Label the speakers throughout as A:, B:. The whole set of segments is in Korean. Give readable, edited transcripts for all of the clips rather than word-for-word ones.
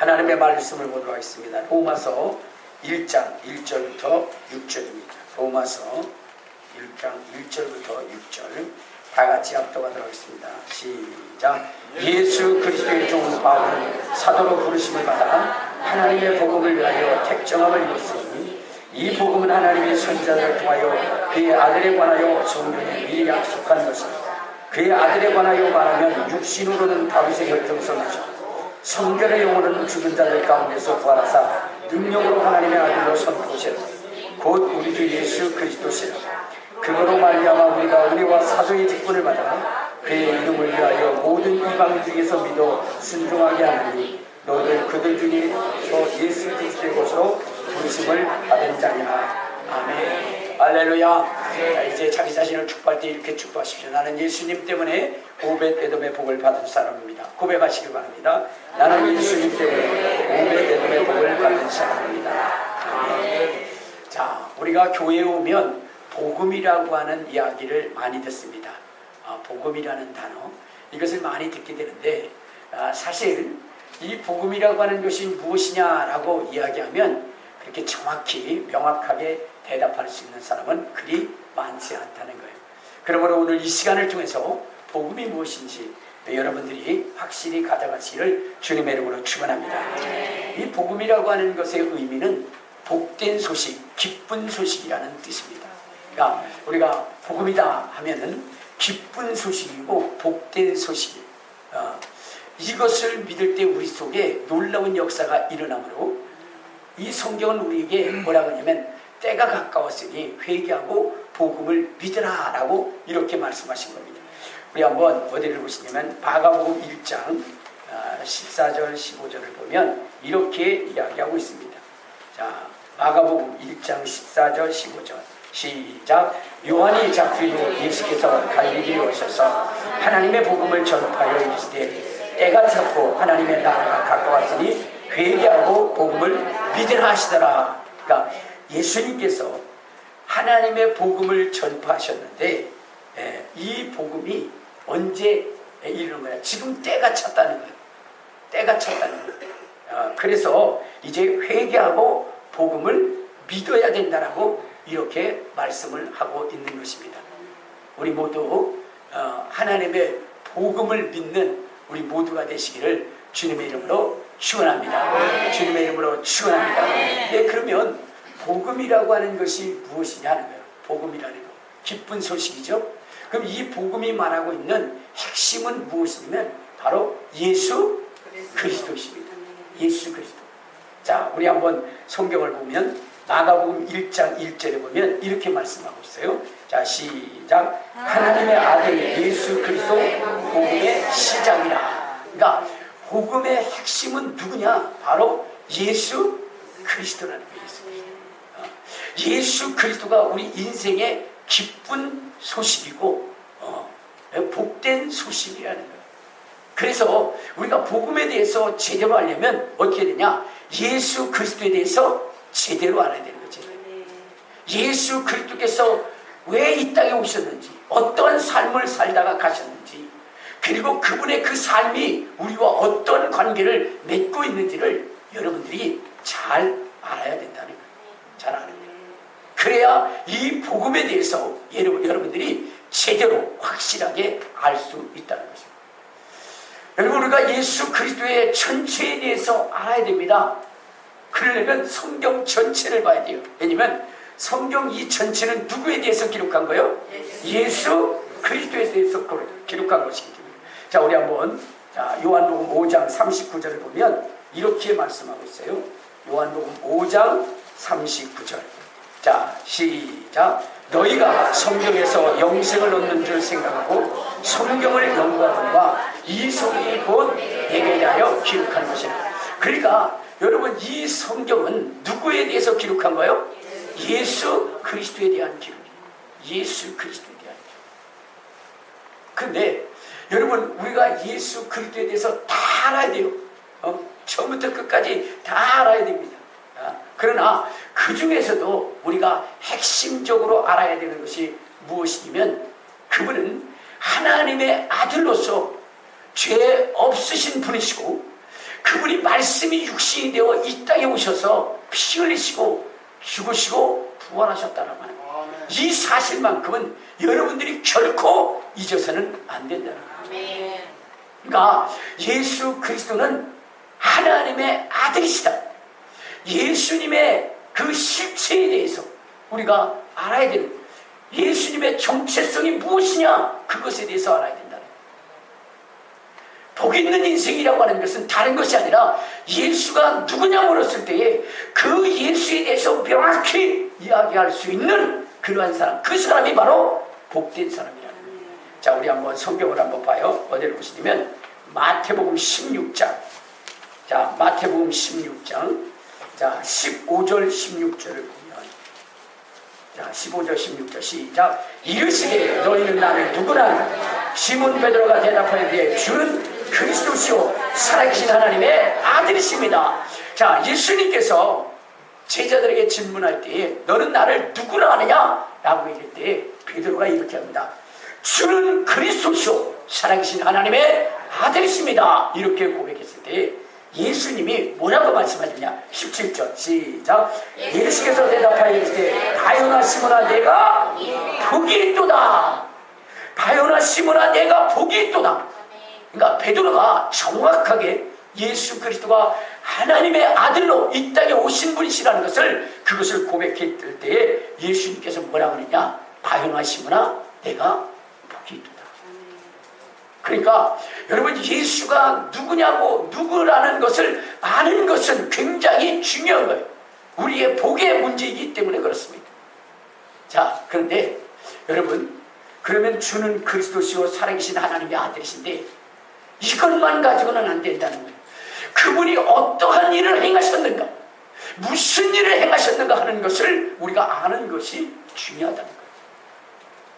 A: 하나님의 말씀을 보도록 하겠습니다. 로마서 1장 1절부터 6절입니다. 로마서 1장 1절부터 6절 다 같이 합독하도록 하겠습니다. 시작. 예수 그리스도의 종 바울은 사도로 부르심을 받아 하나님의 복음을 위하여 택정함을 입었으니 이 복음은 하나님의 선지자들을 통하여 그의 아들에 관하여 성경에 미리 약속한 것입니다. 그의 아들에 관하여 말하면 육신으로는 다윗의 혈통성이죠. 성결의 영혼은 죽은 자들 가운데서 부활하사 능력으로 하나님의 아들로 선포하시라. 곧 우리 주 예수 그리스도시라. 그거로 말미암아 우리가 은혜와 사도의 직분을 받아 그의 이름을 위하여 모든 이방 중에서 믿어 순종하게 하느니 너희들 그들 중에서 예수 그리스도의 것으로 부르심을 받은 자니라. 아멘. 할렐루야. 자, 이제 자기 자신을 축복할 때 이렇게 축복하십시오. 나는 예수님 때문에 오벳에돔의 복을 받은 사람입니다. 고백하시길 바랍니다. 나는 예수님 때문에 오벳에돔의 복을 받은 사람입니다. 아멘. 자, 우리가 교회에 오면 복음이라고 하는 이야기를 많이 듣습니다. 복음이라는 단어, 이것을 많이 듣게 되는데 사실 이 복음이라고 하는 것이 무엇이냐라고 이야기하면 그렇게 정확히 명확하게 대답할 수 있는 사람은 그리 많지 않다는 거예요. 그러므로 오늘 이 시간을 통해서 복음이 무엇인지 여러분들이 확실히 가져가시기를 주님의 이름으로 축원합니다. 이 복음이라고 하는 것의 의미는 복된 소식, 기쁜 소식이라는 뜻입니다. 그러니까 우리가 복음이다 하면은 기쁜 소식이고 복된 소식이에요. 이것을 믿을 때 우리 속에 놀라운 역사가 일어나므로 이 성경은 우리에게 뭐라고 하냐면 때가 가까웠으니 회개하고 복음을 믿으라 라고 이렇게 말씀하신 겁니다. 우리 한번 어디를 보시냐면 마가복음 1장 14절 15절을 보면 이렇게 이야기하고 있습니다. 자, 마가복음 1장 14절 15절 시작. 요한이 잡힌 후 예수께서 갈릴리에 오셔서 하나님의 복음을 전파하여 이르시되 때가 찼고 하나님의 나라가 가까웠으니 회개하고 복음을 믿으라 하시더라. 그러니까 예수님께서 하나님의 복음을 전파하셨는데 이 복음이 언제 이르는 거야? 지금 때가 찼다는 거예요. 때가 찼다는 거예요. 그래서 이제 회개하고 복음을 믿어야 된다라고 이렇게 말씀을 하고 있는 것입니다. 우리 모두 하나님의 복음을 믿는 우리 모두가 되시기를 주님의 이름으로 축원합니다. 주님의 이름으로 축원합니다. 네, 그러면 복음이라고 하는 것이 무엇이냐는 거예요. 복음이라는 거, 기쁜 소식이죠. 그럼 이 복음이 말하고 있는 핵심은 무엇이냐면 바로 예수 그리스도십니다. 예수 그리스도. 자, 우리 한번 성경을 보면 마가복음 1장 1절에 보면 이렇게 말씀하고 있어요. 자, 시작. 하나님의 아들 예수 그리스도 복음의 시작이라. 그러니까 복음의 핵심은 누구냐? 바로 예수 그리스도라는 거예요. 예수 그리스도가 우리 인생의 기쁜 소식이고 복된 소식이라는 거예요. 그래서 우리가 복음에 대해서 제대로 알려면 어떻게 되냐? 예수 그리스도에 대해서 제대로 알아야 되는 거죠. 예수 그리스도께서 왜 이 땅에 오셨는지, 어떤 삶을 살다가 가셨는지, 그리고 그분의 그 삶이 우리와 어떤 관계를 맺고 있는지를 여러분들이 잘 알아야 된다는 거예요. 잘 알아야 돼요. 그래야 이 복음에 대해서 여러분들이 제대로 확실하게 알 수 있다는 것입니다. 여러분, 우리가 예수 그리스도의 전체에 대해서 알아야 됩니다. 그러려면 성경 전체를 봐야 돼요. 왜냐면 성경 이 전체는 누구에 대해서 기록한 거예요? 예수 그리스도에 대해서 기록한 것이기 때문에. 자, 우리 한번 요한복음 5장 39절을 보면 이렇게 말씀하고 있어요. 요한복음 5장 39절. 자, 시작. 너희가 성경에서 영생을 얻는 줄 생각하고 성경을 연구하는가? 이 성경이 곧 내게 대하여 기록한 것이라. 그러니까 여러분, 이 성경은 누구에 대해서 기록한 거예요? 예수 그리스도에 대한 기록이에요. 예수 그리스도에 대한 기록. 근데 여러분, 우리가 예수 그리스도에 대해서 다 알아야 돼요. 처음부터 끝까지 다 알아야 됩니다. 그러나 그 중에서도 우리가 핵심적으로 알아야 되는 것이 무엇이냐면 그분은 하나님의 아들로서 죄 없으신 분이시고 그 그분이 말씀이 육신이 되어 이 땅에 오셔서 피 흘리시고 죽으시고 부활하셨다는 거예요. 이 사실만큼은 여러분들이 결코 잊어서는 안 된다는 거예요. 그러니까 예수 그리스도는 하나님의 아들이시다. 예수님의 그 실체에 대해서 우리가 알아야 되는 거예요. 예수님의 정체성이 무엇이냐, 그것에 대해서 알아야 된다는 거예요. 복 있는 인생이라고 하는 것은 다른 것이 아니라 예수가 누구냐 물었을 때에 그 예수에 대해서 명확히 이야기할 수 있는 그러한 사람, 그 사람이 바로 복된 사람이라는 거예요. 자, 우리 한번 성경을 한번 봐요. 어디를 보시냐면 마태복음 16장. 자, 마태복음 16장. 자, 15절 16절을 보면, 자, 15절 16절 시작. 이르시되 너희는 나를 누구나? 시몬 베드로가 대답하되 주는 그리스도시요 살아계신 하나님의 아들이십니다. 자, 예수님께서 제자들에게 질문할 때 너는 나를 누구라 하느냐? 라고 얘기할 때 베드로가 이렇게 합니다. 주는 그리스도시요 살아계신 하나님의 아들이십니다. 이렇게 고백했을 때 예수님이 뭐라고 말씀하셨냐? 17절 시작. 예수께서 대답하여 이르시되 바요나 시몬아 내가 복이 있도다. 바요나 시몬아 내가 복이 있도다. 그러니까 베드로가 정확하게 예수 그리스도가 하나님의 아들로 이 땅에 오신 분이시라는 것을, 그것을 고백했을 때에 예수님께서 뭐라고 하느냐? 바요나 시몬아 내가 복이 있도다. 그러니까 여러분, 예수가 누구냐고, 누구라는 것을 아는 것은 굉장히 중요한 거예요. 우리의 복의 문제이기 때문에 그렇습니다. 자, 그런데 여러분, 그러면 주는 그리스도시요 살아계신 하나님의 아들이신데 이것만 가지고는 안 된다는 거예요. 그분이 어떠한 일을 행하셨는가, 무슨 일을 행하셨는가 하는 것을 우리가 아는 것이 중요하다는 거예요.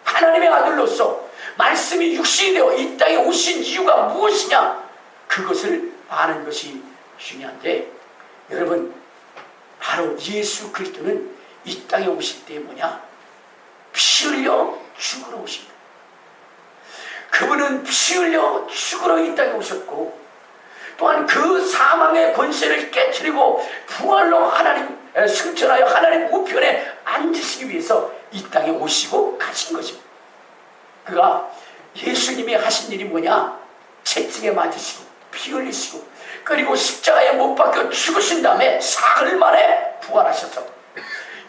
A: 하나님의 아들로서 말씀이 육신이 되어 이 땅에 오신 이유가 무엇이냐, 그것을 아는 것이 중요한데, 여러분, 바로 예수 그리스도는 이 땅에 오실 때 뭐냐? 피 흘려 죽으러 오신 거예요. 그분은 피 흘려 죽으러 이 땅에 오셨고, 또한 그 사망의 권세를 깨트리고 부활로 하나님 승천하여 하나님 우편에 앉으시기 위해서 이 땅에 오시고 가신 것입니다. 그가 예수님이 하신 일이 뭐냐? 채찍에 맞으시고 피 흘리시고 그리고 십자가에 못 박혀 죽으신 다음에 사흘 만에 부활하셔서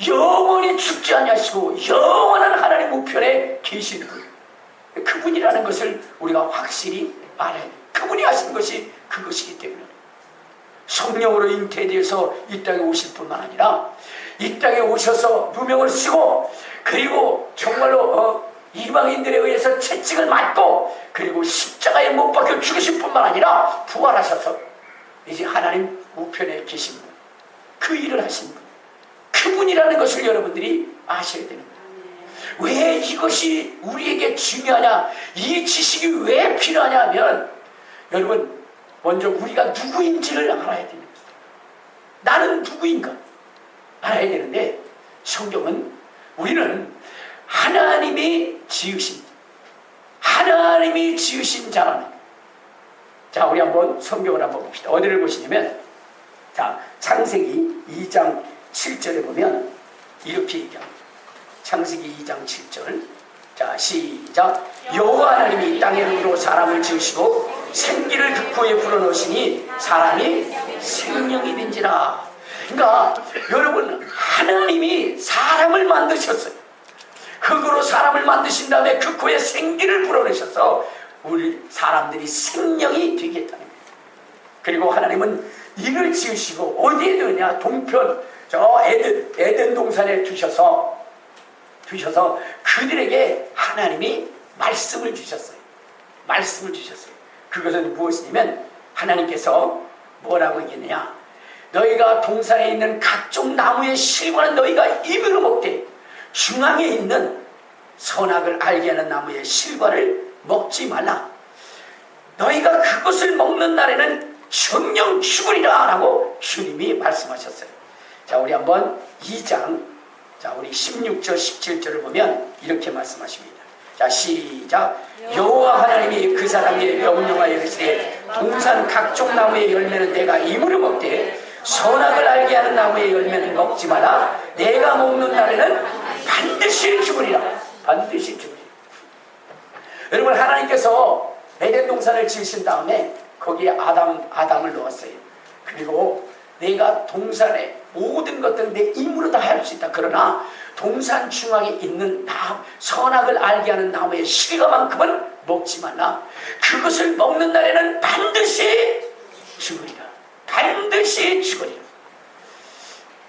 A: 영원히 죽지 아니하시고 영원한 하나님 우편에 계신 분, 그분이라는 것을 우리가 확실히 알아야 돼요. 그분이 하신 것이 그것이기 때문에 성령으로 잉태되어서 이 땅에 오실 뿐만 아니라 이 땅에 오셔서 누명을 쓰고 그리고 정말로 이방인들에 의해서 채찍을 맞고 그리고 십자가에 못 박혀 죽으신 뿐만 아니라 부활하셔서 이제 하나님 우편에 계신 분, 그 일을 하신 분, 그분이라는 것을 여러분들이 아셔야 되는 거예요. 왜 이것이 우리에게 중요하냐, 이 지식이 왜 필요하냐 하면, 여러분, 먼저 우리가 누구인지를 알아야 됩니다. 나는 누구인가 알아야 되는데, 성경은 우리는 하나님이 지으신 자라는, 자, 우리 한번 성경을 한번 봅시다. 어디를 보시냐면, 자, 창세기 2장 7절에 보면 이렇게 얘기합니다. 창세기 2장 7절. 자, 시작. 여호와 하나님이 땅의 힘으로 사람을 지으시고 생기를 그 코에 불어넣으시니 사람이 생명이 된지라. 그러니까 여러분, 하나님이 사람을 만드셨어요. 흙으로 사람을 만드신 다음에 그 코에 생기를 불어넣으셔서 우리 사람들이 생명이 되겠다는 거예요. 그리고 하나님은 이를 지으시고 어디에 두느냐? 동편 저 에덴 동산에 두셔서 그들에게 하나님이 말씀을 주셨어요. 말씀을 주셨어요. 그것은 무엇이냐면 하나님께서 뭐라고 얘기했느냐? 너희가 동산에 있는 각종 나무의 실과는 너희가 입으로 먹되 중앙에 있는 선악을 알게 하는 나무의 실과를 먹지 말라. 너희가 그것을 먹는 날에는 정령 죽으리라 라고 주님이 말씀하셨어요. 자, 우리 한번 2장, 자, 우리 16절 17절을 보면 이렇게 말씀하십니다. 자, 시작. 여호와 하나님이 그 사람에게 명령하여 이르시되 동산 각종 나무의 열매는 내가 임으로 먹되 선악을 알게 하는 나무의 열매는 먹지 마라. 내가 먹는 날에는 반드시 죽으리라. 반드시 죽으리라. 여러분, 하나님께서 에덴 동산을 지으신 다음에 거기에 아담을 넣었어요. 그리고 내가 동산의 모든 것들은 내 임으로 다 할 수 있다. 그러나 동산 중앙에 있는 선악을 알게 하는 나무의 실과만큼은 먹지 말라. 그것을 먹는 날에는 반드시 죽으리라. 반드시 죽으리라.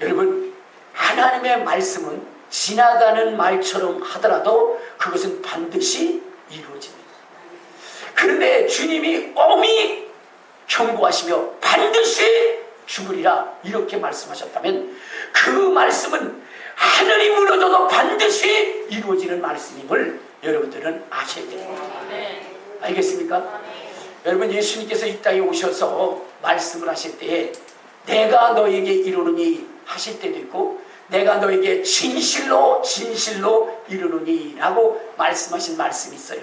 A: 여러분, 하나님의 말씀은 지나가는 말처럼 하더라도 그것은 반드시 이루어집니다. 그런데 주님이 엄히 경고하시며 반드시 죽으리라 이렇게 말씀하셨다면 그 말씀은 하늘이 무너져도 반드시 이루어지는 말씀임을 여러분들은 아셔야 됩니다. 알겠습니까? 여러분, 예수님께서 이 땅에 오셔서 말씀을 하실 때에 내가 너에게 이루느니 하실 때도 있고 내가 너에게 진실로 진실로 이루느니 라고 말씀하신 말씀이 있어요.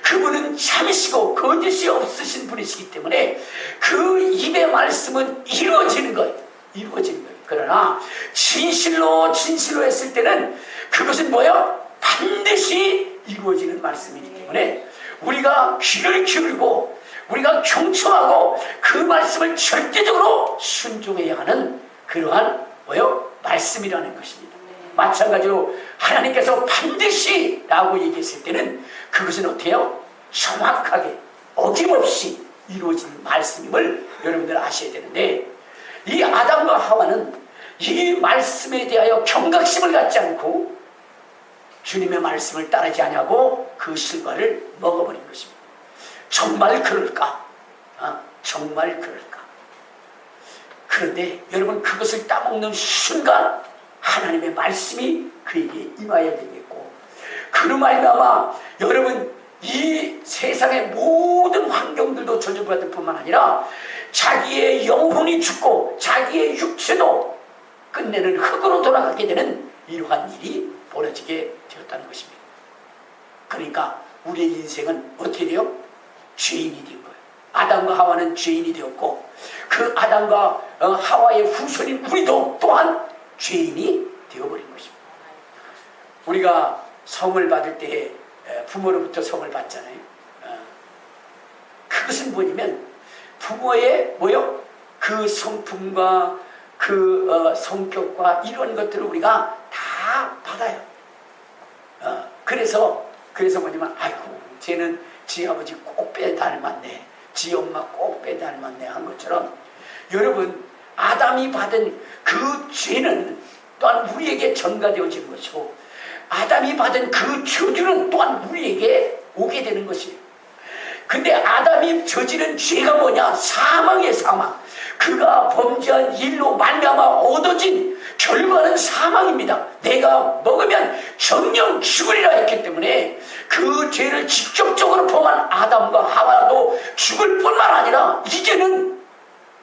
A: 그분은 참으시고 거짓이 없으신 분이시기 때문에 그 입의 말씀은 이루어지는 거예요. 이루어지는 거예요. 그러나 진실로 진실로 했을 때는 그것은 뭐예요? 반드시 이루어지는 말씀이기 때문에 우리가 귀를 기울이고 우리가 경청하고 그 말씀을 절대적으로 순종해야 하는 그러한 뭐예요? 말씀이라는 것입니다. 마찬가지로 하나님께서 반드시 라고 얘기했을 때는 그것은 어떻게 해요? 정확하게 어김없이 이루어진 말씀임을 여러분들 아셔야 되는데, 이 아담과 하와는 이 말씀에 대하여 경각심을 갖지 않고 주님의 말씀을 따르지 아니하고 그 실과를 먹어버린 것입니다. 정말 그럴까? 정말 그럴까? 그런데 여러분, 그것을 따먹는 순간 하나님의 말씀이 그에게 임하여야 되겠고, 그로 말미암아 여러분 이 세상의 모든 환경들도 저주받을 뿐만 아니라 자기의 영혼이 죽고 자기의 육체도 끝내는 흙으로 돌아가게 되는 이러한 일이 벌어지게 되었다는 것입니다. 그러니까 우리의 인생은 어떻게 돼요? 죄인이 된 거예요. 아담과 하와는 죄인이 되었고 그 아담과 하와의 후손인 우리도 또한 죄인이 되어버린 것입니다. 우리가 성을 받을 때 부모로부터 성을 받잖아요. 그것은 뭐냐면 부모의 뭐요? 그 성품과 그 성격과 이런 것들을 우리가 다 받아요. 그래서 뭐냐면 아이고 쟤는 지 아버지 꼭 빼닮았네, 지 엄마 꼭 빼닮았네 한 것처럼 여러분, 아담이 받은 그 죄는 또한 우리에게 전가되어지는 것이고 아담이 받은 그 저주는 또한 우리에게 오게 되는 것이에요. 근데 아담이 저지른 죄가 뭐냐? 사망의 사망. 그가 범죄한 일로 말미암아 얻어진 결과는 사망입니다. 내가 먹으면 정령 죽으리라 했기 때문에 그 죄를 직접적으로 범한 아담과 하와도 죽을 뿐만 아니라 이제는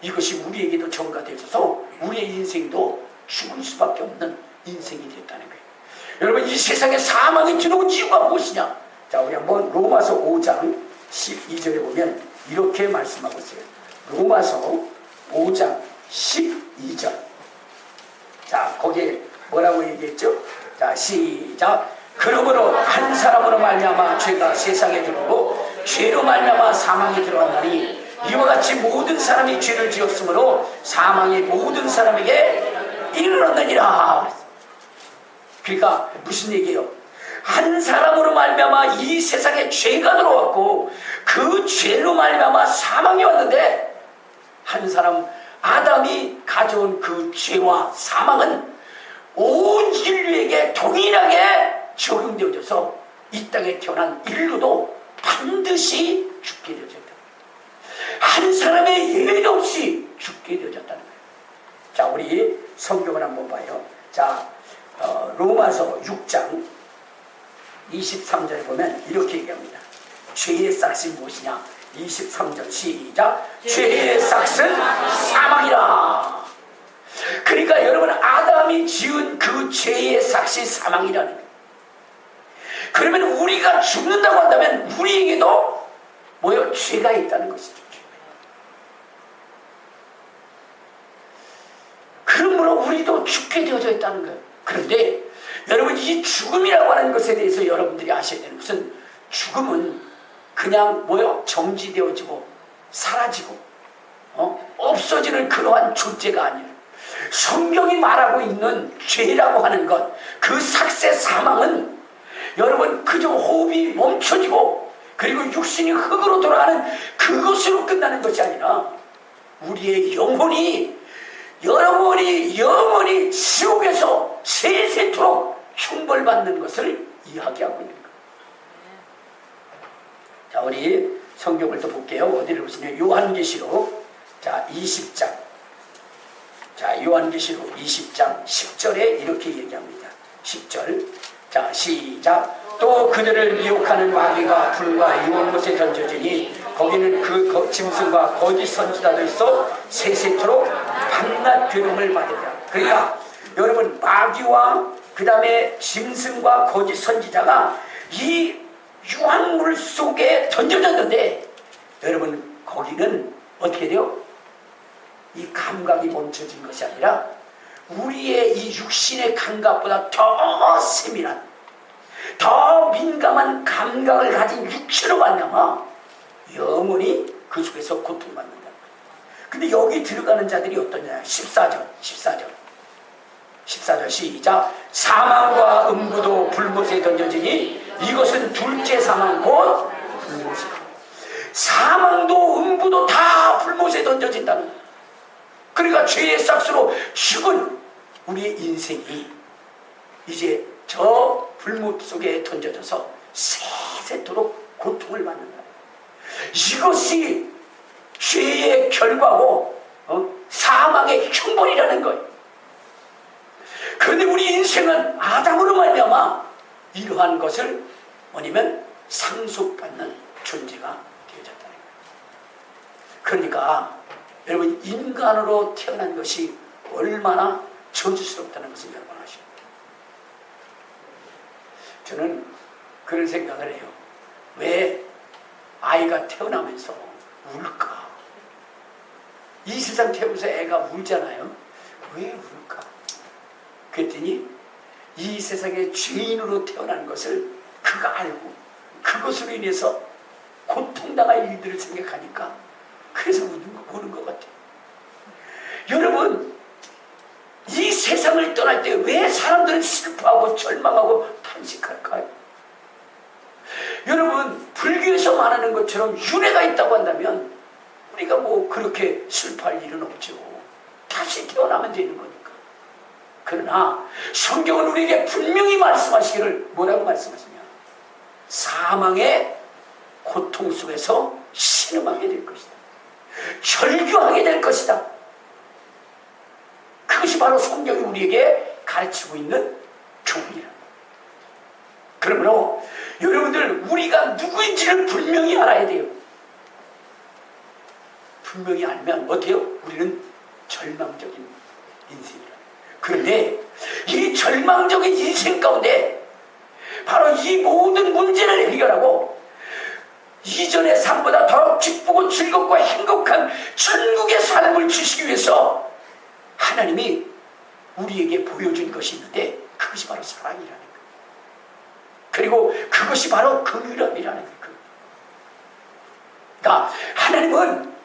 A: 이것이 우리에게도 전가되어서 우리의 인생도 죽을 수밖에 없는 인생이 됐다는 거예요. 여러분, 이 세상에 사망이 들어온 이유가 무엇이냐? 자, 우리 한번 로마서 5장 12절에 보면 이렇게 말씀하고 있어요. 로마서 5장 12절. 자, 거기에 뭐라고 얘기했죠? 자, 시작. 그러므로 한 사람으로 말미암아 죄가 세상에 들어오고 죄로 말미암아 사망이 들어왔나니 이와 같이 모든 사람이 죄를 지었으므로 사망이 모든 사람에게 이르렀느니라. 그러니까 무슨 얘기예요? 한 사람으로 말미암아 이 세상에 죄가 들어왔고 그 죄로 말미암아 사망이 왔는데 한 사람 아담이 가져온 그 죄와 사망은 온 인류에게 동일하게 적용되어져서 이 땅에 태어난 인류도 반드시 죽게 되어졌다. 한 사람의 예외도 없이 죽게 되어졌다는 거예요. 자, 우리 성경을 한번 봐요. 자, 로마서 6장 23절에 보면 이렇게 얘기합니다. 죄의 싹이 무엇이냐? 23절 시작. 죄의 싹은 사망이라. 그러니까 여러분, 아담이 지은 그 죄의 싹이 사망이라는 거예요. 그러면 우리가 죽는다고 한다면 우리에게도 뭐요? 죄가 있다는 것이죠. 우리도 죽게 되어져 있다는 거예요. 그런데 여러분, 이 죽음이라고 하는 것에 대해서 여러분들이 아셔야 되는 것은, 죽음은 그냥 뭐요? 정지되어지고 사라지고 없어지는 그러한 존재가 아니에요. 성경이 말하고 있는 죄라고 하는 것, 그 삭새 사망은 여러분 그저 호흡이 멈춰지고 그리고 육신이 흙으로 돌아가는 그것으로 끝나는 것이 아니라 우리의 영혼이 영원히 지옥에서 세세토록 형벌받는 것을 이야기하고 있는 거예요. 자, 우리 성경을 또 볼게요. 어디를 보시면 요한계시록 20장. 자, 요한계시록 20장 10절에 이렇게 얘기합니다. 10절. 자, 시작. 또 그들을 미혹하는 마귀가 불과 유황 곳에 던져지니 거기는 그 짐승과 거짓 선지자도 있어 세세토록 밤낮 괴로움을 받으리라. 그러니까 여러분, 마귀와 그 다음에 짐승과 거짓 선지자가 이 유황물 속에 던져졌는데, 여러분 거기는 어떻게 돼요? 이 감각이 멈춰진 것이 아니라 우리의 이 육신의 감각보다 더 세밀한, 더 민감한 감각을 가진 육체로 말미암아 영원히 그 속에서 고통받는다. 근데 여기 들어가는 자들이 어떠냐? 14절 시작. 사망과 음부도 불못에 던져지니 이것은 둘째 사망 곧 불못이다. 사망도 음부도 다 불못에 던져진다는 거예요. 그러니까 죄의 싹수로 죽은 우리의 인생이 이제 저 불못 속에 던져져서 세세토록 고통을 받는다. 이것이 죄의 결과고 사망의 형벌이라는 거예요. 그런데 우리 인생은 아담으로 말미암아 이러한 것을 뭐냐면 상속받는 존재가 되어졌다는 거예요. 그러니까 여러분, 인간으로 태어난 것이 얼마나 저주스럽다는 것을 여러분 아시죠? 저는 그런 생각을 해요. 왜 아이가 태어나면서 울까? 이 세상 태우면서 애가 울잖아요. 왜 울까? 그랬더니 이 세상에 죄인으로 태어난 것을 그가 알고 그것으로 인해서 고통당할 일들을 생각하니까 그래서 우는 것 같아요. 여러분, 이 세상을 떠날 때 왜 사람들은 슬퍼하고 절망하고 탄식할까요? 여러분, 불교에서 말하는 것처럼 윤회가 있다고 한다면 우리가 뭐 그렇게 슬퍼할 일은 없죠. 다시 태어나면 되는 거니까. 그러나 성경은 우리에게 분명히 말씀하시기를 뭐라고 말씀하시냐? 사망의 고통 속에서 신음하게 될 것이다. 절규하게 될 것이다. 그것이 바로 성경이 우리에게 가르치고 있는 교훈이라는 거예요. 그러므로 여러분들, 우리가 누구인지를 분명히 알아야 돼요. 분명히 알면 어때요? 우리는 절망적인 인생이라는 거예요. 그런데 이 절망적인 인생 가운데 바로 이 모든 문제를 해결하고 이전의 삶보다 더 기쁘고 즐겁고 행복한 천국의 삶을 주시기 위해서 하나님이 우리에게 보여준 것이 있는데 그것이 바로 사랑이라는 거예요. 그리고 그것이 바로 긍휼함이라는 거예요. 그러니까 하나님은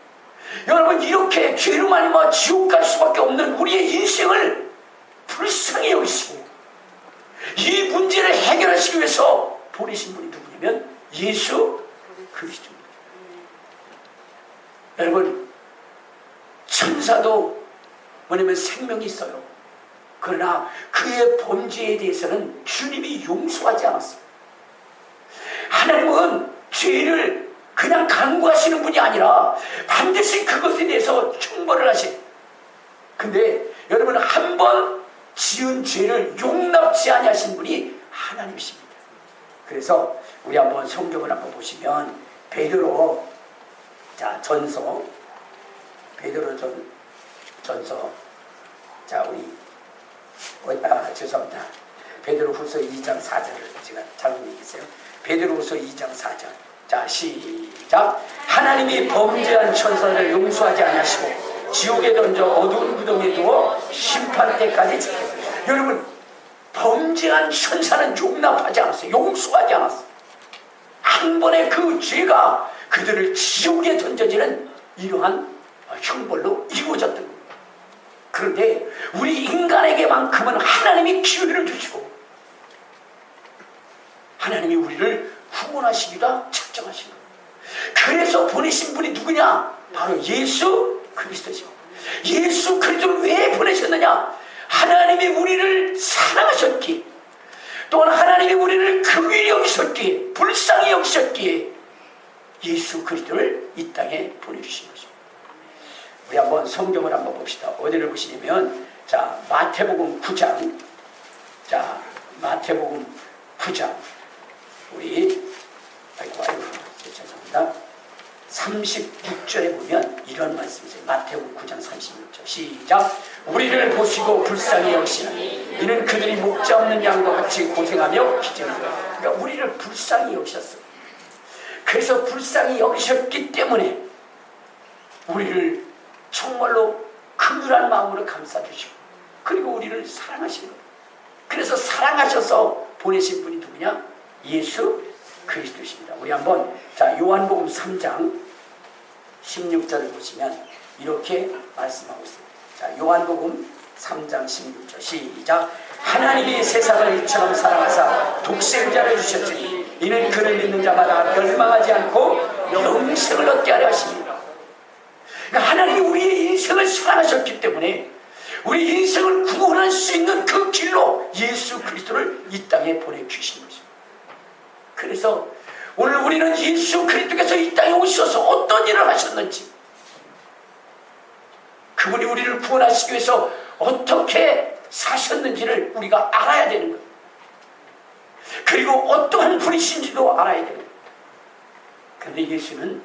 A: 여러분, 이렇게 죄로 말미암아 지옥 갈 수밖에 없는 우리의 인생을 불쌍히 여기시고 이 문제를 해결하시기 위해서 보내신 분이 누구냐면 예수 그리스도입니다. 여러분, 천사도 뭐냐면 생명이 있어요. 그러나 그의 범죄에 대해서는 주님이 용서하지 않았어요. 하나님은 죄를 그냥 간구하시는 분이 아니라 반드시 그것에 대해서 형벌을 하셔요. 근데 여러분, 한 번 지은 죄를 용납지 아니하신 분이 하나님이십니다. 그래서 우리 한번 성경을 한번 보시면 베드로 전서, 베드로 전서, 자 우리 죄송합니다. 베드로후서 2장 4절을 제가 잘못 얘기했어요. 베드로후서 2장 4절. 자, 시작. 하나님이 범죄한 천사를 용서하지 않으시고 지옥에 던져 어두운 구덩이에 두어 심판 때까지 지켜. 여러분, 범죄한 천사는 용납하지 않았어요. 용서하지 않았어요. 한 번에 그 죄가 그들을 지옥에 던져지는 이러한 형벌로 이루어졌던 겁니다. 그런데 우리 인간에게만큼은 하나님이 기회를 주시고 하나님이 우리를 구원하시기가 작정하신 거예요. 그래서 보내신 분이 누구냐? 바로 예수 그리스도죠. 예수 그리스도를 왜 보내셨느냐? 하나님이 우리를 사랑하셨기에, 또한 하나님이 우리를 긍휼히 여기셨기에, 불쌍히 여기셨기에 예수 그리스도를 이 땅에 보내주신 것입니다. 우리 한번 성경을 한번 봅시다. 어디를 보시냐면, 자, 마태복음 9장. 자, 마태복음 9장. 우리, 아이고, 죄송합니다. 36절에 보면 이런 말씀이 있어요. 마태복음 9장 36절. 시작. 우리를 보시고 불쌍히 여기시나니 이는 그들이 목자 없는 양과 같이 고생하며 기증하라. 그러니까 우리를 불쌍히 여기셨어요. 그래서 불쌍히 여기셨기 때문에 우리를 정말로 긍휼한 마음으로 감싸주시고, 그리고 우리를 사랑하신 거예요. 그래서 사랑하셔서 보내신 분이 누구냐? 예수 그리스도십니다. 우리 한번, 자, 요한복음 3장 16절을 보시면 이렇게 말씀하고 있습니다. 자, 요한복음 3장 16절. 시작. 하나님이 세상을 이처럼 사랑하사 독생자를 주셨으니 이는 그를 믿는 자마다 멸망하지 않고 영생을 얻게 하려 하십니다. 그러니까 하나님이 우리의 인생을 사랑하셨기 때문에 우리 인생을 구원할 수 있는 그 길로 예수 그리스도를 이 땅에 보내주신 것입니다. 그래서 오늘 우리는 예수 그리스도께서 이 땅에 오셔서 어떤 일을 하셨는지, 그분이 우리를 구원하시기 위해서 어떻게 사셨는지를 우리가 알아야 되는 거예요. 그리고 어떠한 분이신지도 알아야 되는 거예요. 그런데 예수는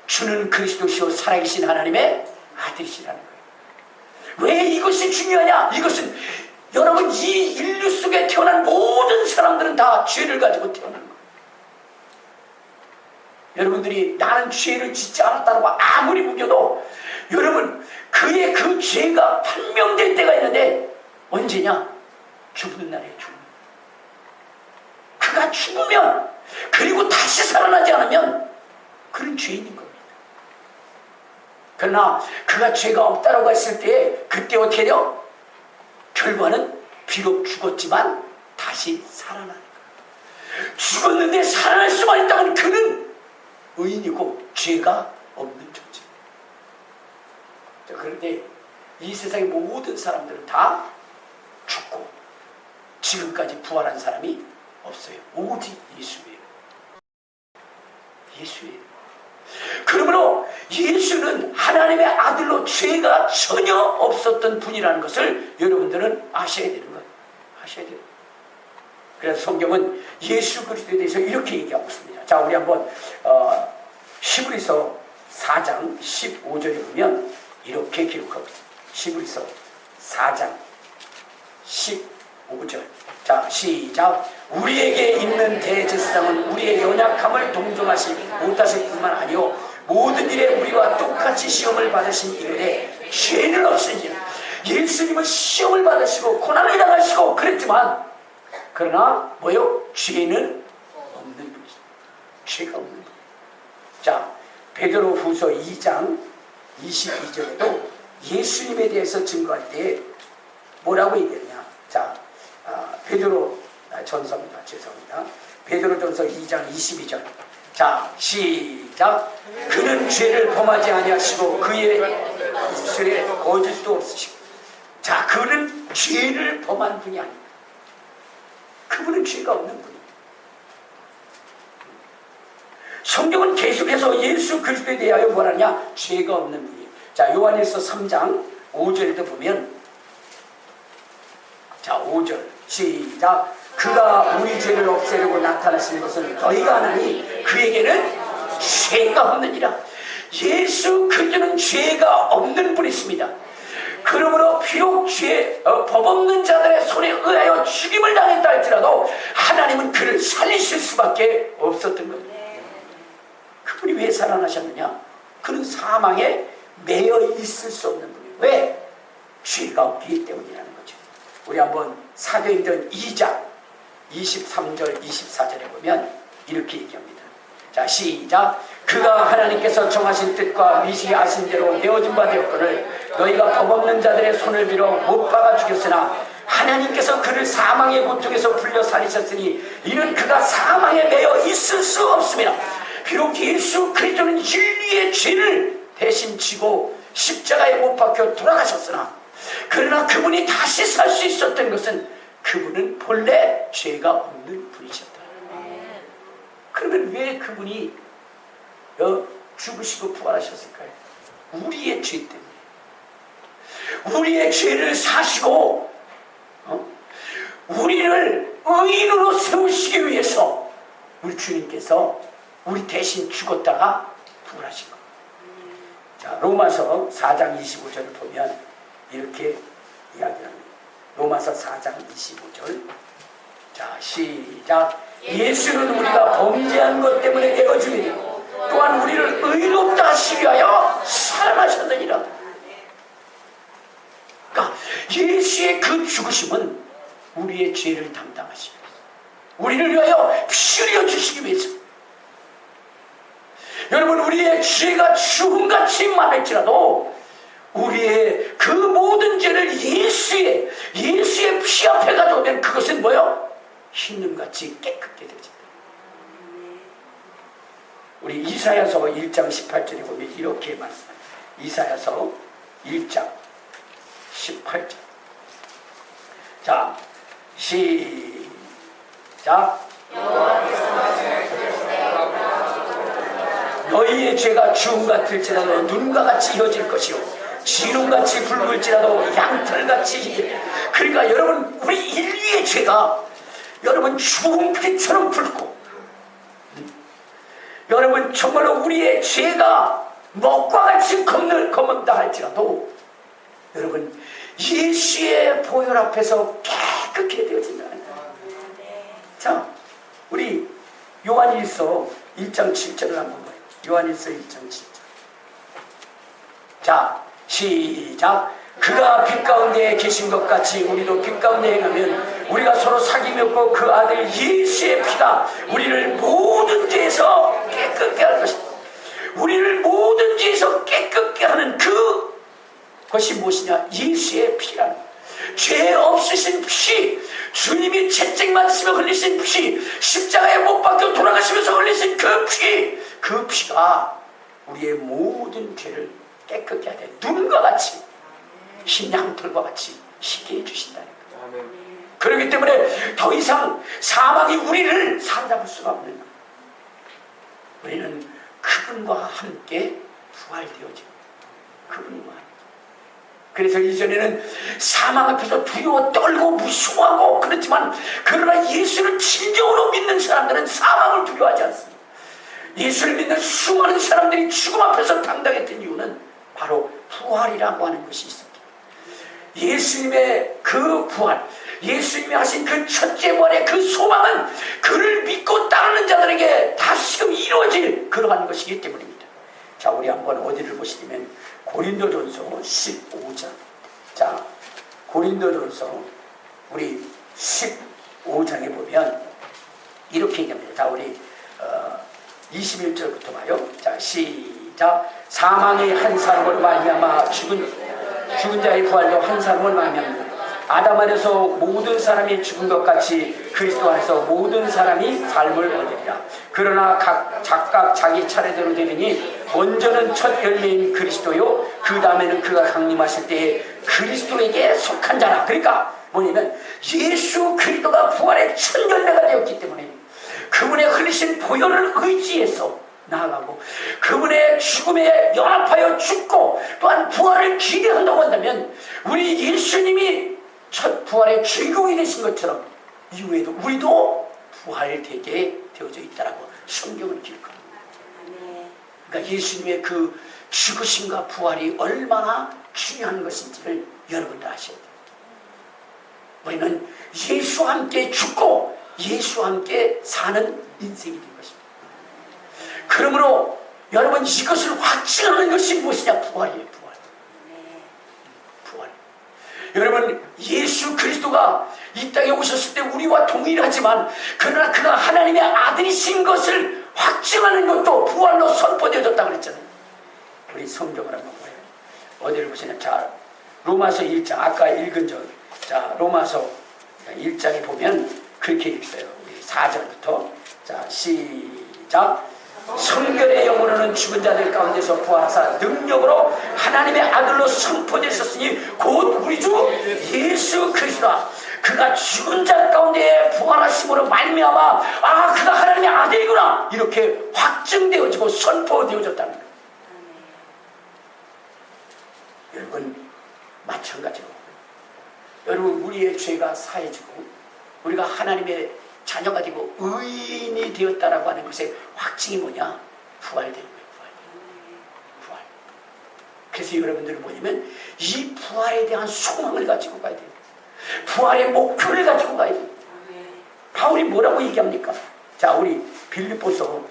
A: 주는 그리스도시요 살아계신 하나님의 아들이시라는 거예요. 왜 이것이 중요하냐? 이것은 여러분, 이 인류 속에 태어난 모든 사람들은 다 죄를 가지고 태어난 거예요. 여러분들이 나는 죄를 짓지 않았다고 아무리 우겨도 여러분, 그의 그 죄가 판명될 때가 있는데 언제냐? 죽는 날에 죽는. 그가 죽으면, 그리고 다시 살아나지 않으면 그는 죄인인 겁니다. 그러나 그가 죄가 없다라고 했을 때 그때 어떻게 돼요? 결과는 비록 죽었지만 다시 살아나는 거예요. 죽었는데 살아날 수만 있다면 그는 의인이고 죄가 없는 존재. 그런데 이 세상의 모든 사람들은 다 죽고 지금까지 부활한 사람이 없어요. 오직 예수예요. 예수예요. 그러므로 예수는 하나님의 아들로 죄가 전혀 없었던 분이라는 것을 여러분들은 아셔야 되는 거예요. 아셔야 돼요. 그래서 성경은 예수 그리스도에 대해서 이렇게 얘기하고 있습니다. 자, 우리 한번 히브리서 4장 15절에 보면 이렇게 기록하고 있습니다. 히브리서 4장 15절. 자, 시작. 우리에게 있는 대제사장은 우리의 연약함을 동정하시 못하실 뿐만 아니요 모든 일에 우리와 똑같이 시험을 받으신 이르되 죄는 없으니. 예수님은 시험을 받으시고 고난을 당하시고 그랬지만, 그러나 뭐요? 죄는 없는 분이십니다. 죄가 없는 분. 자, 베드로 후서 2장 22절에도 예수님에 대해서 증거할 때 뭐라고 얘기하냐? 자, 베드로 전서입니다. 죄송합니다. 베드로 전서 2장 22절. 자, 시작. 그는 죄를 범하지 아니하시고 그의 입술에 거짓도 없으시고. 자, 그는 죄를 범한 분이 아닙니다. 그분은 죄가 없는 분입니다. 성경은 계속해서 예수 그리스도에 대하여 뭐라냐? 죄가 없는 분이에요. 자, 요한일서 3장 5절에도 보면, 자, 5절 시작. 그가 우리 죄를 없애려고 나타나신 것은 너희가 아나니 그에게는 죄가 없느니라. 예수 그리스도는 죄가 없는 분이십니다. 그러므로 비록 법 없는 자들의 손에 의하여 죽임을 당했다 할지라도 하나님은 그를 살리실 수밖에 없었던 겁니다. 그분이 왜 살아나셨느냐? 그는 사망의 매여 있을 수 없는 분이에요. 왜? 죄가 없기 때문이라는 거죠. 우리 한번 사도행전 2장 23절 24절에 보면 이렇게 얘기합니다. 자, 시작. 그가 하나님께서 정하신 뜻과 미리 아신 대로 내어준 바 되었거늘 너희가 법 없는 자들의 손을 빌어 못 박아 죽였으나 하나님께서 그를 사망의 고통에서 불려 살리셨으니 이는 그가 사망에 매여 있을 수 없습니다. 비록 예수 그리스도는 인류의 죄를 대신 지고 십자가에 못 박혀 돌아가셨으나 그러나 그분이 다시 살 수 있었던 것은 그분은 본래 죄가 없는 분이셨다. 그러면 왜 그분이 죽으시고 부활하셨을까요? 우리의 죄 때문에. 우리의 죄를 사시고 우리를 의인으로 세우시기 위해서 우리 주님께서 우리 대신 죽었다가 부활하신 겁니다. 자, 로마서 4장 25절을 보면 이렇게 이야기합니다. 로마서 4장 25절. 자, 시작. 예수는 우리가 범죄한 것 때문에 내어주이고 또한 우리를 의롭다 하시기 위하여 살아나셨느니라. 그러니까 예수의 그 죽으심은 우리의 죄를 담당하시기 위해서, 우리를 위하여 피 흘려 주시기 위해서. 여러분, 우리의 죄가 죽음같이 많을지라도 우리의 그 모든 죄를 예수의 피 앞에 가져오면 그것은 뭐요? 흰눈같이 깨끗게 되어집니다. 우리 이사야서 1장 18절에 보면 이렇게 말씀합니다. 이사야서 1장 18절. 자, 시작. 너희의 죄가 주홍 같을지라도 눈과 같이 이어질 것이요 지름같이 붉을지라도 양털같이. 그러니까 여러분, 우리 인류의 죄가 여러분 주홍빛처럼 붉고, 여러분 정말로 우리의 죄가 먹과 같이 검은다 할지라도 여러분 예수의 보혈 앞에서 깨끗게 되어진다는 거예요. 자, 우리 요한일서 1장 7절을 한번 봐요. 요한일서 1장 7절. 자, 시작. 그가 빛 가운데 계신 것 같이 우리도 빛 가운데 행하면 우리가 서로 사귐이 없고 그 아들 예수의 피가 우리를 모든 죄에서 깨끗게 할 것입니다. 우리를 모든 죄에서 깨끗게 하는 그것이 무엇이냐? 예수의 피라는 거예요. 죄 없으신 피, 주님이 채찍만 쓰며 흘리신 피, 십자가에 못 박혀 돌아가시면서 흘리신 그 피가 우리의 모든 죄를 깨끗게 하되 눈과 같이 흰 양털과 같이 희게 해주신다는 거예요. 그렇기 때문에 더 이상 사망이 우리를 사로잡을 수가 없는 거예요. 우리는 그분과 함께 부활되어집니다. 그분과 함께. 그래서 이전에는 사망 앞에서 두려워 떨고 무서워하고 그렇지만, 그러나 예수를 진정으로 믿는 사람들은 사망을 두려워하지 않습니다. 예수를 믿는 수많은 사람들이 죽음 앞에서 당당했던 이유는 바로 부활이라고 하는 것이 있습니다. 예수님의 그 부활, 예수님이 하신 그 첫째 부활의 그 소망은 그를 믿고 따르는 자들에게 다시금 이루어질 그러한 것이기 때문입니다. 자, 우리 한번 어디를 보시냐면 고린도전서 15장. 자, 고린도전서 우리 15장에 보면 이렇게 얘기합니다. 자, 우리 21절부터 봐요. 자, 시작. 사망의 한 사람으로 말미암아 죽은 자의 부활도 한 사람으로 말미암아 아담 안에서 모든 사람이 죽은 것 같이 그리스도 안에서 모든 사람이 삶을 얻으리라. 그러나 각각 자기 차례대로 되느니 먼저는 첫 열매인 그리스도요, 그 다음에는 그가 강림하실 때에 그리스도에게 속한 자라. 그러니까 뭐냐면 예수 그리스도가 부활의 첫 열매가 되었기 때문에 그분의 흘리신 보혈을 의지해서 나아가고 그분의 죽음에 연합하여 죽고 또한 부활을 기대한다고 한다면 우리 예수님이 첫 부활의 주인공이 되신 것처럼 이후에도 우리도 부활되게 되어져 있다라고 성경을 기록합니다. 그러니까 예수님의 그 죽으심과 부활이 얼마나 중요한 것인지를 여러분들 아셔야 돼요. 우리는 예수와 함께 죽고 예수와 함께 사는 인생이 된 것입니다. 그러므로 여러분, 이것을 확증하는 것이 무엇이냐? 부활이에요. 부활. 여러분, 예수 그리스도가 이 땅에 오셨을 때 우리와 동일하지만 그러나 그가 하나님의 아들이신 것을 확증하는 것도 부활로 선포되어졌다고 그랬잖아요. 우리 성경을 한번 봐요. 어디를 보시냐? 자, 로마서 1장, 아까 읽은 절. 자, 로마서 1장에 보면 그렇게 읽어요. 4절부터. 자, 시작. 성결의 영으로는 죽은 자들 가운데서 부활하사 능력으로 하나님의 아들로 선포되셨으니 곧 우리 주 예수 그리스도라. 그가 죽은 자 가운데 부활하심으로 말미암아 아, 그가 하나님의 아들이구나 이렇게 확증되어지고 선포되어졌다는 거예요. 여러분, 마찬가지로 여러분, 우리의 죄가 사해지고 우리가 하나님의 자녀가 되고 의인이 되었다라고 하는 것의 확증이 뭐냐? 부활되는 거예요. 부활. 그래서 여러분들은 뭐냐면 이 부활에 대한 소망을 가지고 가야 돼요. 부활의 목표를 가지고 가야 돼요. 바울이 뭐라고 얘기합니까? 자, 우리 빌립보서,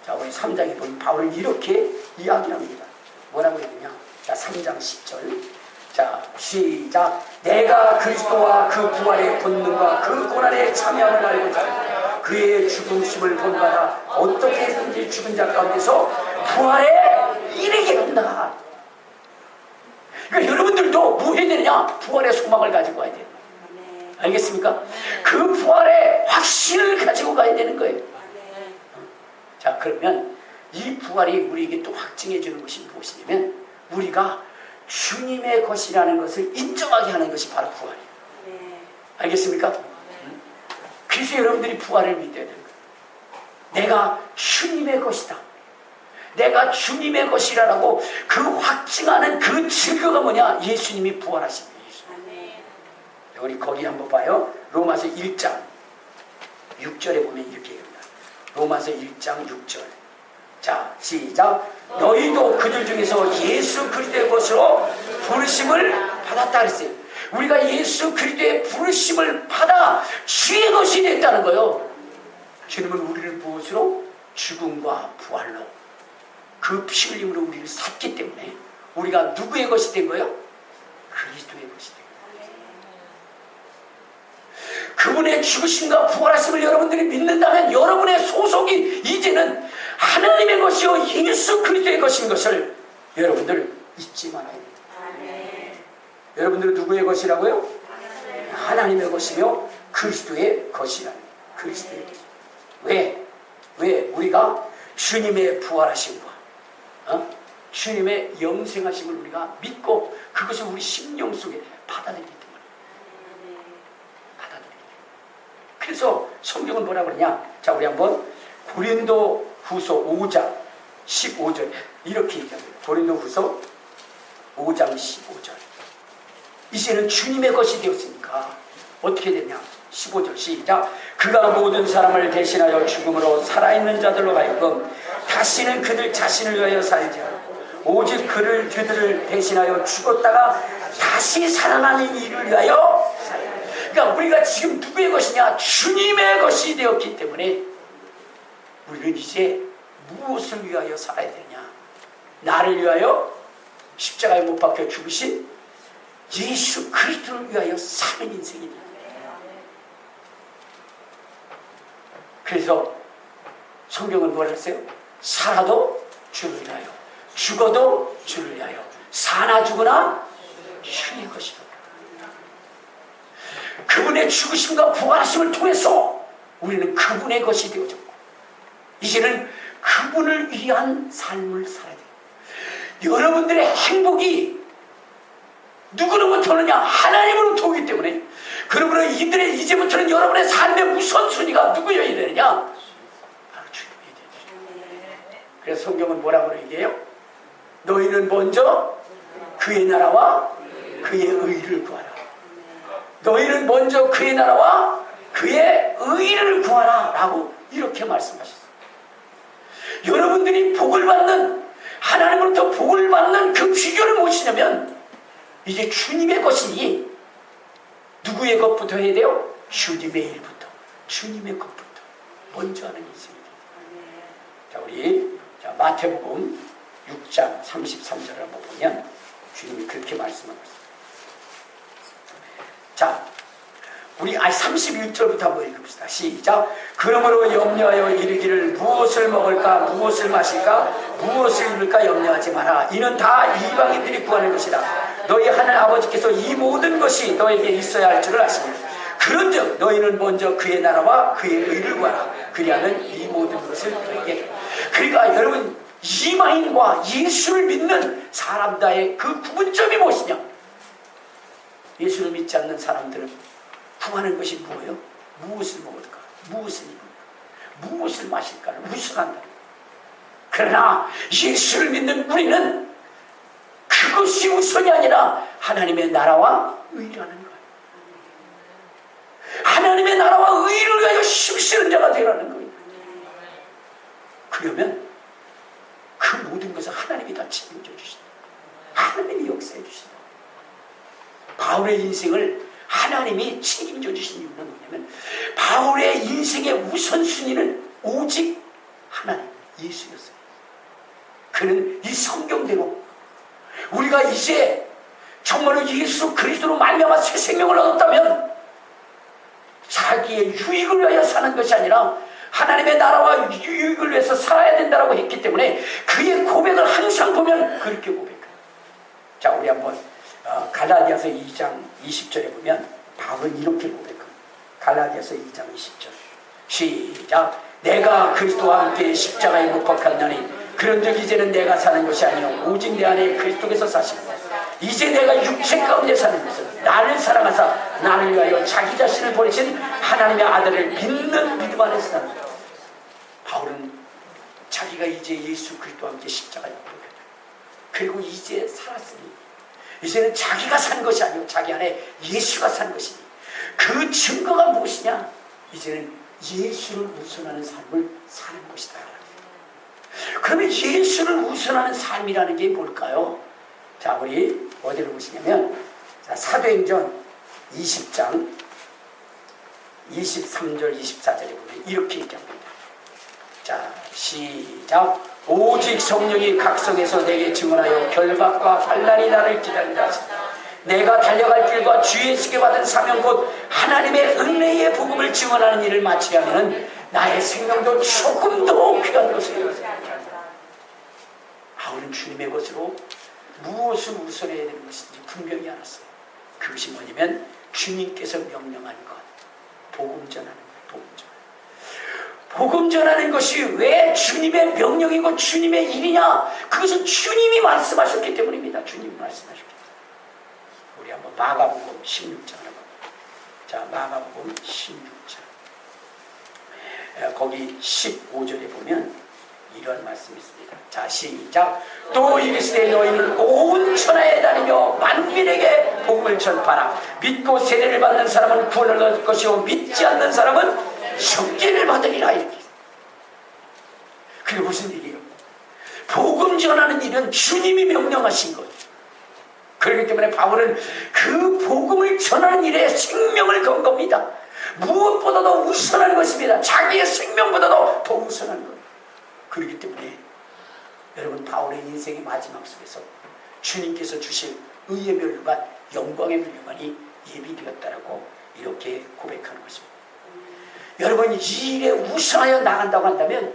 A: 자, 우리 3장에 보면 바울은 이렇게 이야기합니다. 뭐라고 얘기하냐? 자, 3장 10절. 자, 시작. 내가 그리스도와 그 부활의 권능과 그 고난에 참여함을 알고자 그의 죽음심을 본받아 어떻게 해서든지 죽은 자 가운데서 부활에 이르게 한다. 그러니까 여러분들도 뭐 해야 되느냐? 부활의 소망을 가지고 가야 돼요. 알겠습니까? 그 부활의 확신을 가지고 가야 되는 거예요. 자, 그러면 이 부활이 우리에게 또 확증해 주는 것이 무엇이냐면 우리가 주님의 것이라는 것을 인정하게 하는 것이 바로 부활이에요. 알겠습니까? 그래서 여러분들이 부활을 믿어야 되는 거예요. 내가 주님의 것이다. 내가 주님의 것이라고 그 확증하는 그 증거가 뭐냐? 예수님이 부활하신 거예요. 우리 거기 한번 봐요. 로마서 1장 6절에 보면 이렇게 얘기합니다. 로마서 1장 6절. 자, 시작. 너희도 그들 중에서 예수 그리스도의 것으로 부르심을 받았다 그랬어요. 우리가 예수 그리스도의 부르심을 받아 주의 것이 됐다는 거예요. 주님은 우리를 무엇으로? 죽음과 부활로 그 피 흘림으로 우리를 샀기 때문에 우리가 누구의 것이 된 거예요? 그리스도의 것이 된 거예요. 그분의 죽으심과 부활하심을 여러분들이 믿는다면 여러분의 소속이 이제는 하나님의 것이요 예수 그리스도의 것인 것을 여러분들 잊지 말아야 됩니다. 여러분들은 누구의 것이라고요? 하나님의 것이며 그리스도의 것이라는 거예요. 그리스도의 것. 왜 우리가 주님의 부활하심과 주님의 영생하심을 우리가 믿고 그것을 우리 심령 속에 받아들이기 때문에 그래서 성경은 뭐라고 그러냐? 자, 우리 한번 고린도 후서 5장 15절 이렇게 얘기합니다. 고린도 후서 5장 15절. 이제는 주님의 것이 되었으니까 어떻게 되냐? 15절 시작. 그가 모든 사람을 대신하여 죽음으로 살아있는 자들로 하여금 다시는 그들 자신을 위하여 살지 않고 오직 그들을 대신하여 죽었다가 다시 살아나는 일을 위하여 살아요. 그러니까 우리가 지금 누구의 것이냐? 주님의 것이 되었기 때문에 우리는 이제 무엇을 위하여 살아야 되느냐? 나를 위하여 십자가에 못 박혀 죽으신 예수 그리스도를 위하여 사는 인생이 됩니다. 그래서 성경은 뭐라 했어요? 살아도 주를 위하여, 죽어도 주를 위하여, 사나 죽으나 주의 것이다. 그분의 죽으심과 부활하심을 통해서 우리는 그분의 것이 되어졌고 이제는 그분을 위한 삶을 살아야 돼요. 여러분들의 행복이 누구로부터 오느냐? 하나님으로부터 오기 때문에 그러므로 이제부터는 여러분의 삶의 우선순위가 누구여야 되느냐? 바로 주님이어야 되죠. 그래서 성경은 뭐라고 얘기해요? 너희는 먼저 그의 나라와 그의 의를 구하라. 너희는 먼저 그의 나라와 그의 의를 구하라 라고 이렇게 말씀하셨어요. 여러분들이 복을 받는, 하나님으로부터 복을 받는 그 비결은 무엇이냐면 이제 주님의 것이니 누구의 것부터 해야 돼요? 주님의 일부터, 주님의 것부터 먼저 하는 인생이 돼요. 자, 우리 자, 마태복음 6장 33절을 한번 보면 주님이 그렇게 말씀하고 있습니다. 자, 우리 31절부터 한번 읽읍시다. 시작. 그러므로 염려하여 이르기를 무엇을 먹을까 무엇을 마실까 무엇을 입을까 염려하지 마라. 이는 다 이방인들이 구하는 것이다. 너희 하늘 아버지께서 이 모든 것이 너에게 있어야 할 줄을 아십니다. 그런즉 너희는 먼저 그의 나라와 그의 의를 구하라. 그리하면 이 모든 것을 너에게. 그러니까 여러분, 이방인과 예수를 믿는 사람들의 그 구분점이 무엇이냐? 예수를 믿지 않는 사람들은 구하는 것이 뭐예요? 무엇을 먹을까? 무엇을 입을까? 무엇을 마실까를 우선한다. 그러나 예수를 믿는 우리는 그것이 우선이 아니라 하나님의 나라와 의라는 거예요. 하나님의 나라와 의를 위하여 힘쓰는 자가 되라는 거예요. 그러면 그 모든 것을 하나님이 다 책임져 주신다. 하나님이 역사해 주신다. 바울의 인생을 하나님이 책임져 주신 이유는 뭐냐면 바울의 인생의 우선순위는 오직 하나님, 예수였어요. 그는 이 성경대로 우리가 이제 정말로 예수 그리스도로 말미암아 새 생명을 얻었다면 자기의 유익을 위하여 사는 것이 아니라 하나님의 나라와 유익을 위해서 살아야 된다고 했기 때문에 그의 고백을 항상 보면 그렇게 고백해요. 자, 우리 한번 갈라디아서 2장 20절에 보면 바울은 이렇게 고백합니다. 갈라디아서 2장 20절 시작. 내가 그리스도와 함께 십자가에 못 박혔나니 그런즉 이제는 내가 사는 것이 아니요 오직 내 안에 그리스도께서 사시고 이제 내가 육체 가운데 사는 것은 나를 사랑하사 나를 위하여 자기 자신을 버리신 하나님의 아들을 믿는 믿음 안에서 사는 것. 바울은 자기가 이제 예수 그리스도와 함께 십자가에 못 박혔다. 그리고 이제 살았으니 이제는 자기가 산 것이 아니고 자기 안에 예수가 산 것이니 그 증거가 무엇이냐? 이제는 예수를 우선하는 삶을 사는 것이다. 그러면 예수를 우선하는 삶이라는 게 뭘까요? 자, 우리 어디를 보시냐면 자, 사도행전 20장 23절 24절에 보면 이렇게 얘기합니다. 자, 시작. 오직 성령이 각성해서 내게 증언하여 결박과 환난이 나를 기다린다. 내가 달려갈 길과 주 예수께 받은 사명 곧 하나님의 은혜의 복음을 증언하는 일을 마치려면 나의 생명도 조금 더 귀한 것을 바울은 주님의 것으로 무엇을 우선해야 되는 것인지 분명히 알았어요. 그것이 뭐냐면 주님께서 명령한 것, 복음 전하는 것, 복음 전하는 것. 복음 전하는 것이 왜 주님의 명령이고 주님의 일이냐? 그것은 주님이 말씀하셨기 때문입니다. 주님이 말씀하셨기 때문에. 우리 한번 마가복음 16장을 한번. 자, 마가복음 16장. 거기 15절에 보면 이런 말씀이 있습니다. 자, 시작. 또 이르시되 너희는 온 천하에 다니며 만민에게 복음을 전파하라. 믿고 세례를 받는 사람은 구원을 얻을 것이요 믿지 않는 사람은 형제를 받으리라. 이렇게. 그게 무슨 일이에요? 복음 전하는 일은 주님이 명령하신 거예요. 그렇기 때문에 바울은 그 복음을 전하는 일에 생명을 건 겁니다. 무엇보다도 우선한 것입니다. 자기의 생명보다도 더 우선한 거예요. 그렇기 때문에 여러분, 바울의 인생의 마지막 속에서 주님께서 주실 의의 멸류관, 영광의 멸류관이 예비되었다라고 이렇게 고백하는 것입니다. 여러분, 이 일에 우선하여 나간다고 한다면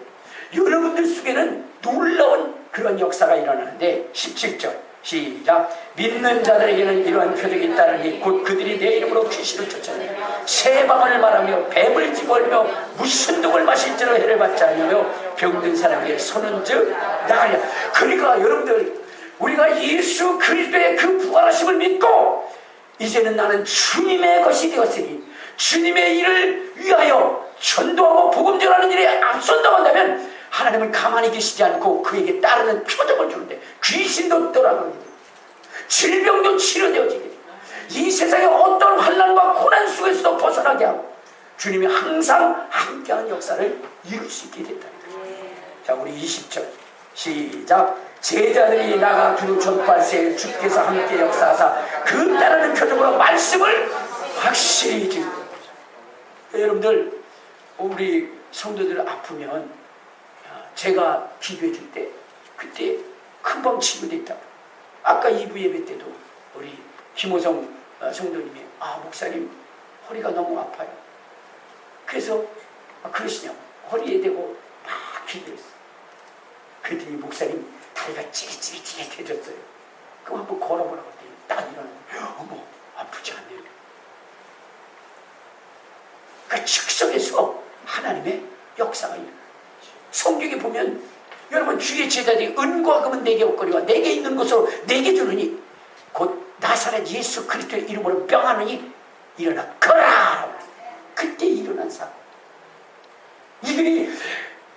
A: 여러분들 속에는 놀라운 그런 역사가 일어나는데 17절 시작. 믿는 자들에게는 이러한 표적이 따르니 곧 그들이 내 이름으로 귀신을 쫓아내며 새 방언을 말하며 뱀을 집어올며 무슨 독을 마실지로 해를 받지 않으며 병든 사람에게 손은즉 나으랴. 그러니까 여러분들, 우리가 예수 그리스도의 그 부활하심을 믿고 이제는 나는 주님의 것이 되었으니 주님의 일을 위하여 전도하고 복음 전하는 일에 앞선다고 한다면 하나님은 가만히 계시지 않고 그에게 따르는 표적을 주는데 귀신도 떠나가게 됩니다. 질병도 치료되어지게 됩니다. 이 세상의 어떤 환난과 고난 속에서도 벗어나게 하고 주님이 항상 함께하는 역사를 이룰 수 있게 된다는 거죠. 자, 우리 20절 시작. 제자들이 나가 두루 전파할새 주께서 함께 역사하사 그 따르는 표적으로 말씀을 확실히 지키는 거죠. 여러분들, 우리 성도들 아프면 제가 기도해 줄 때 그때 금방 치유됐다고. 아까 2부 예배 때도 우리 김호성 성도님이 목사님 허리가 너무 아파요. 그래서 그러시냐고 허리에 대고 막 기도했어. 그랬더니 목사님 다리가 찌릿찌릿해졌어요. 그럼 한번 걸어보라고 했더니 딱 일어나고 어머 아프지 않네요. 그 즉석에서 하나님의 역사가 일어나요. 성경에 보면 여러분 주의 제자들이 은과 금은 내게 없거니와 내게 있는 것으로 내게 주느니 곧 나사렛 예수 그리스도의 이름으로 명하느니 일어나 거라. 그때 일어난 사건. 이들이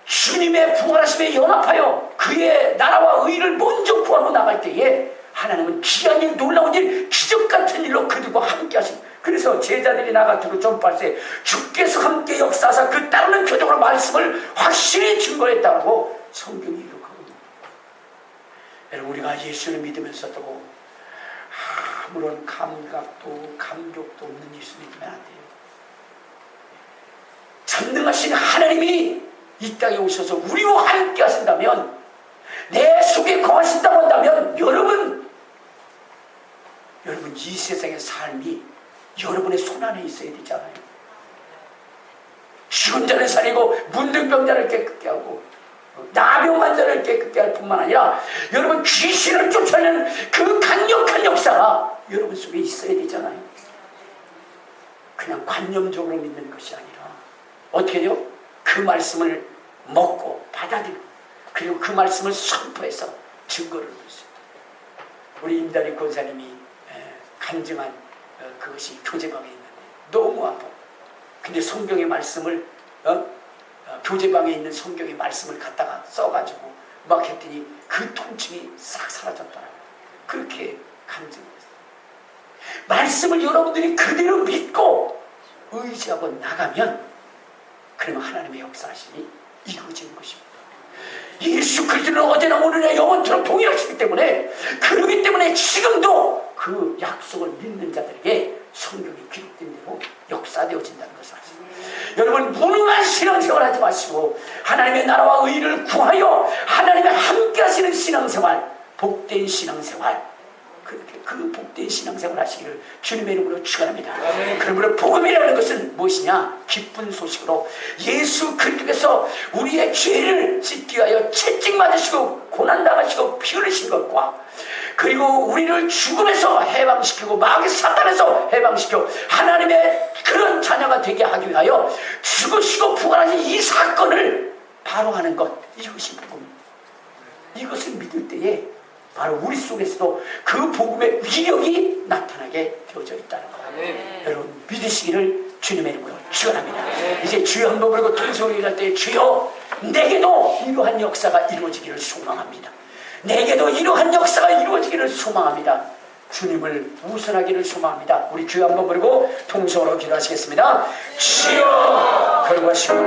A: 주님의 부활하심에 연합하여 그의 나라와 의를 먼저 구하고 나갈 때에 하나님은 귀한 일, 놀라운 일, 기적 같은 일로 그들과 함께 하신. 그래서 제자들이 나가기로 전파할때 주께서 함께 역사하사 그 따르는 표적으로 말씀을 확실히 증거했다고 성경이 기록하거든요. 여러분 우리가 예수를 믿으면서도 아무런 감각도 감격도 없는 예수 믿으면 안 돼요. 전능하신 하나님이 이 땅에 오셔서 우리와 함께 하신다면, 내 속에 거하신다고 한다면 여러분 이 세상의 삶이 여러분의 손안에 있어야 되잖아요. 죽은 자를 살리고 문둥병 자를 깨끗게 하고 나병한 자를 깨끗게 할 뿐만 아니라 여러분 귀신을 쫓아내는 그 강력한 역사가 여러분 속에 있어야 되잖아요. 그냥 관념적으로 믿는 것이 아니라 어떻게 해요? 그 말씀을 먹고 받아들이고 그리고 그 말씀을 선포해서 증거를 보였습니다. 우리 임다리 권사님이 간증한 그것이 교제방에 있는데 너무 아파. 근데 성경의 말씀을 교제방에 있는 성경의 말씀을 갖다가 써가지고 막 했더니 그 통증이 싹 사라졌더라고요. 그렇게 간증했어요. 말씀을 여러분들이 그대로 믿고 의지하고 나가면 그러면 하나님의 역사하심이 이루어지는 것입니다. 예수 그리스도는 어제나 오늘이나 영원토록 동일하시기 때문에, 그러기 때문에 지금도 그 약속을 믿는 자들에게 성경이 기록된 대로 역사되어진다는 것을 아십니다. 여러분 무능한 신앙생활 하지 마시고 하나님의 나라와 의를 구하여 하나님의 함께 하시는 신앙생활, 복된 신앙생활, 그렇게 그 복된 신앙생활 하시기를 주님의 이름으로 축원합니다. 그러므로 복음이라는 것은 무엇이냐? 기쁜 소식으로 예수 그리스도께서 우리의 죄를 씻기 위하여 채찍 맞으시고 고난당하시고 피 흘리신 것과 그리고 우리를 죽음에서 해방시키고 마귀 사탄에서 해방시켜 하나님의 그런 자녀가 되게 하기 위하여 죽으시고 부활하신 이 사건을 바로 하는 것, 이것이 복음입니다. 이것을 믿을 때에 바로 우리 속에서도 그 복음의 위력이 나타나게 되어져 있다는 거예요. 여러분 믿으시기를 주님의 이름으로 축원합니다. 이제 주여 한번 부르고 통성을 일할 때 주여 내게도 이러한 역사가 이루어지기를 소망합니다. 내게도 이러한 역사가 이루어지기를 소망합니다. 주님을 우선하기를 소망합니다. 우리 주여 한번 부르고 통성으로 기도하시겠습니다. 주여 거룩하시고